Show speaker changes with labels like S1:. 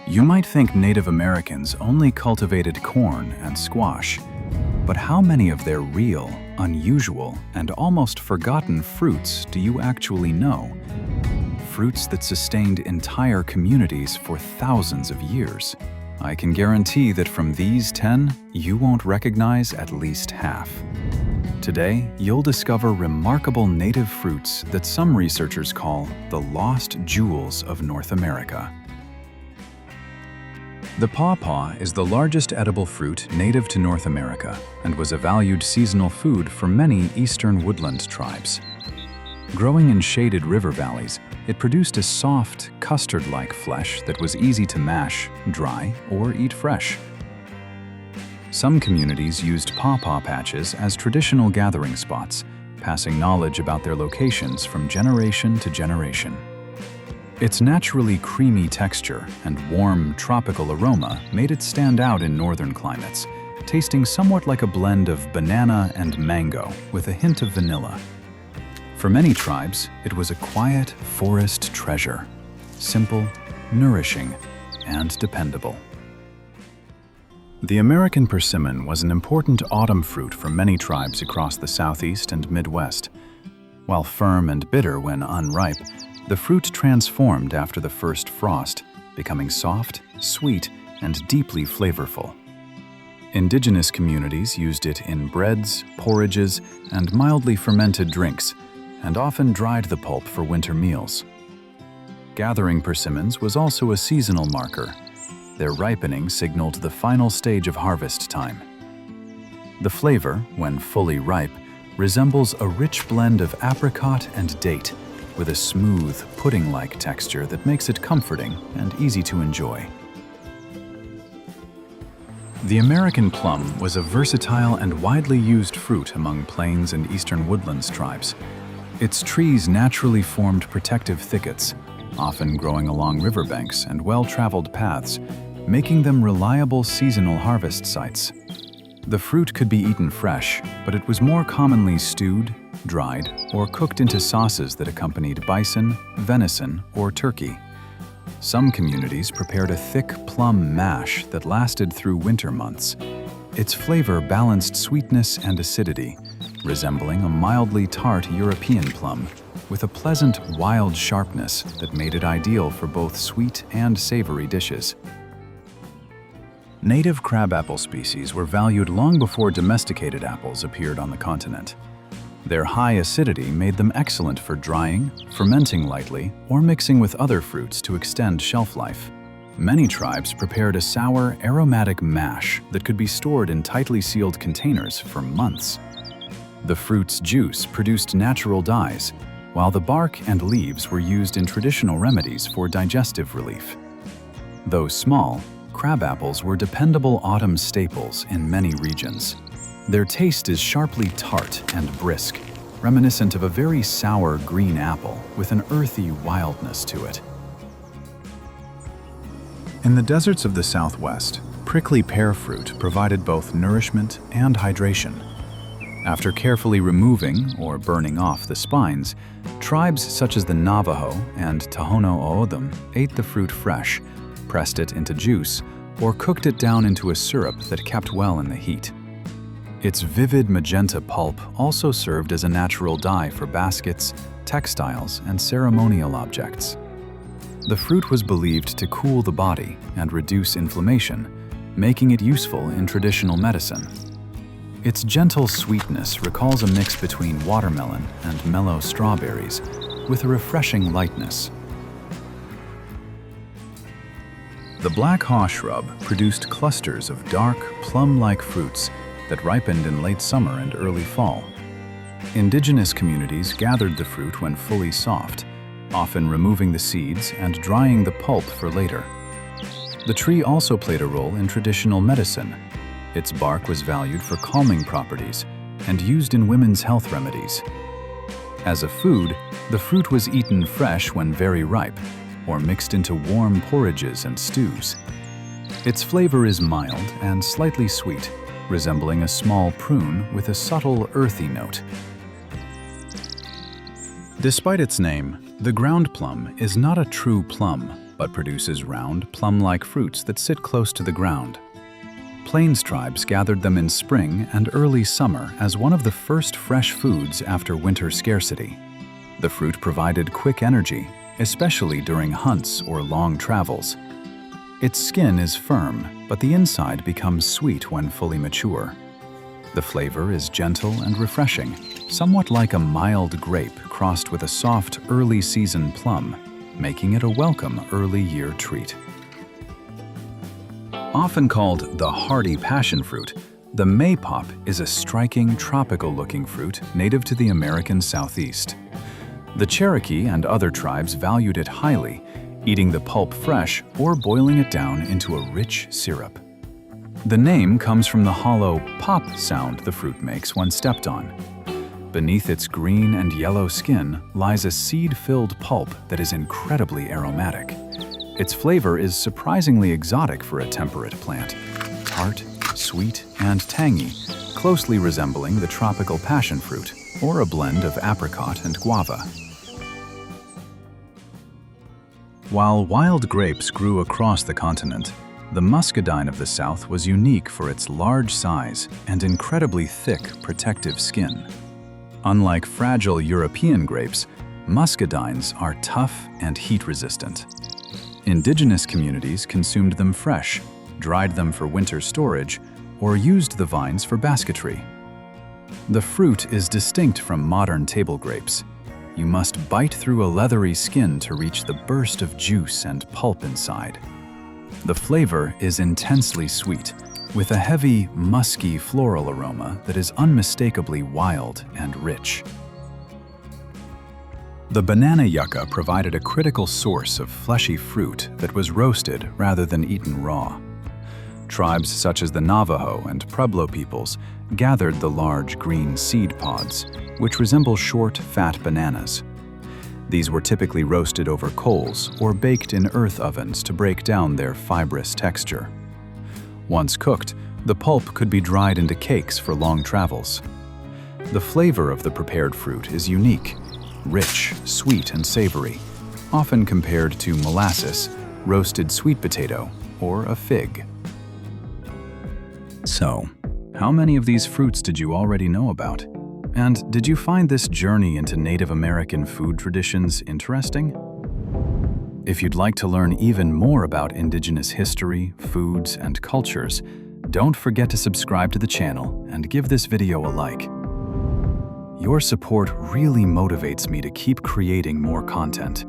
S1: You might think Native Americans only cultivated corn and squash, but how many of their real, unusual, and almost forgotten fruits do you actually know? Fruits that sustained entire communities for thousands of years. I can guarantee that from these 10, you won't recognize at least half. Today, you'll discover remarkable native fruits that some researchers call the lost jewels of North America. The pawpaw is the largest edible fruit native to North America and was a valued seasonal food for many eastern woodland tribes. Growing in shaded river valleys, it produced a soft, custard-like flesh that was easy to mash, dry, or eat fresh. Some communities used pawpaw patches as traditional gathering spots, passing knowledge about their locations from generation to generation. Its naturally creamy texture and warm, tropical aroma made it stand out in northern climates, tasting somewhat like a blend of banana and mango with a hint of vanilla. For many tribes, it was a quiet forest treasure, simple, nourishing, and dependable. The American persimmon was an important autumn fruit for many tribes across the Southeast and Midwest. While firm and bitter when unripe, the fruit transformed after the first frost, becoming soft, sweet, and deeply flavorful. Indigenous communities used it in breads, porridges, and mildly fermented drinks, and often dried the pulp for winter meals. Gathering persimmons was also a seasonal marker. Their ripening signaled the final stage of harvest time. The flavor, when fully ripe, resembles a rich blend of apricot and date, with a smooth, pudding-like texture that makes it comforting and easy to enjoy. The American plum was a versatile and widely used fruit among plains and eastern woodlands tribes. Its trees naturally formed protective thickets, often growing along riverbanks and well-traveled paths, making them reliable seasonal harvest sites. The fruit could be eaten fresh, but it was more commonly stewed, dried, or cooked into sauces that accompanied bison, venison, or turkey. Some communities prepared a thick plum mash that lasted through winter months. Its flavor balanced sweetness and acidity, resembling a mildly tart European plum, with a pleasant, wild sharpness that made it ideal for both sweet and savory dishes. Native crabapple species were valued long before domesticated apples appeared on the continent. Their high acidity made them excellent for drying, fermenting lightly, or mixing with other fruits to extend shelf life. Many tribes prepared a sour, aromatic mash that could be stored in tightly sealed containers for months. The fruit's juice produced natural dyes, while the bark and leaves were used in traditional remedies for digestive relief. Though small, crabapples were dependable autumn staples in many regions. Their taste is sharply tart and brisk, reminiscent of a very sour green apple with an earthy wildness to it. In the deserts of the Southwest, prickly pear fruit provided both nourishment and hydration. After carefully removing or burning off the spines, tribes such as the Navajo and Tohono O'odham ate the fruit fresh, pressed it into juice, or cooked it down into a syrup that kept well in the heat. Its vivid magenta pulp also served as a natural dye for baskets, textiles, and ceremonial objects. The fruit was believed to cool the body and reduce inflammation, making it useful in traditional medicine. Its gentle sweetness recalls a mix between watermelon and mellow strawberries, with a refreshing lightness. The Black Haw shrub produced clusters of dark, plum-like fruits that ripened in late summer and early fall. Indigenous communities gathered the fruit when fully soft, often removing the seeds and drying the pulp for later. The tree also played a role in traditional medicine. Its bark was valued for calming properties and used in women's health remedies. As a food, the fruit was eaten fresh when very ripe, or mixed into warm porridges and stews. Its flavor is mild and slightly sweet, resembling a small prune with a subtle earthy note. Despite its name, the ground plum is not a true plum, but produces round, plum-like fruits that sit close to the ground. Plains tribes gathered them in spring and early summer as one of the first fresh foods after winter scarcity. The fruit provided quick energy, especially during hunts or long travels. Its skin is firm, but the inside becomes sweet when fully mature. The flavor is gentle and refreshing, somewhat like a mild grape crossed with a soft early-season plum, making it a welcome early-year treat. Often called the hardy passion fruit, the Maypop is a striking, tropical-looking fruit native to the American Southeast. The Cherokee and other tribes valued it highly, eating the pulp fresh or boiling it down into a rich syrup. The name comes from the hollow pop sound the fruit makes when stepped on. Beneath its green and yellow skin lies a seed-filled pulp that is incredibly aromatic. Its flavor is surprisingly exotic for a temperate plant, tart, sweet, and tangy, closely resembling the tropical passion fruit, or a blend of apricot and guava. While wild grapes grew across the continent, the muscadine of the South was unique for its large size and incredibly thick, protective skin. Unlike fragile European grapes, muscadines are tough and heat-resistant. Indigenous communities consumed them fresh, dried them for winter storage, or used the vines for basketry. The fruit is distinct from modern table grapes. You must bite through a leathery skin to reach the burst of juice and pulp inside. The flavor is intensely sweet, with a heavy, musky floral aroma that is unmistakably wild and rich. The banana yucca provided a critical source of fleshy fruit that was roasted rather than eaten raw. Tribes such as the Navajo and Pueblo peoples gathered the large green seed pods, which resemble short, fat bananas. These were typically roasted over coals or baked in earth ovens to break down their fibrous texture. Once cooked, the pulp could be dried into cakes for long travels. The flavor of the prepared fruit is unique, rich, sweet, and savory, often compared to molasses, roasted sweet potato, or a fig. So, how many of these fruits did you already know about? And did you find this journey into Native American food traditions interesting? If you'd like to learn even more about Indigenous history, foods, and cultures, don't forget to subscribe to the channel and give this video a like. Your support really motivates me to keep creating more content.